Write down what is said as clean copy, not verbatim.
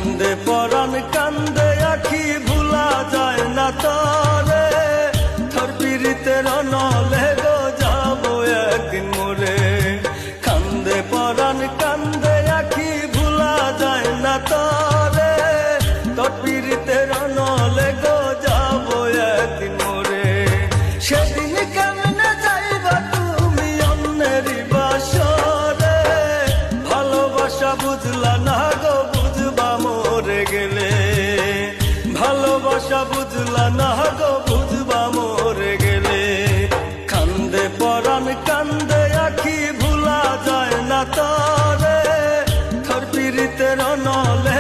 কান্দে পরাণ কান্দে আখি ভুলা যায় না তরে, তোর পীড়িতের নলে গো যাবো একদিন মোরে। কান্দে পরাণ কান্দে আখি ভুলা যায় না তরে, তোর পীড়িতের নলে গো যাবো একদিন মোরে। সেদিন কেমনে যাইবা তুমি অন্যেরই বাসরে, ভালোবাসা বুঝলা না গো বুঝবা মরে গেলে। ভালোবাসা বুঝলা না গো বুঝবা মরে গেলে। কান্দে পরাণ কান্দে আখি ভুলা যায় না তরে, তোর পীড়িতের নলে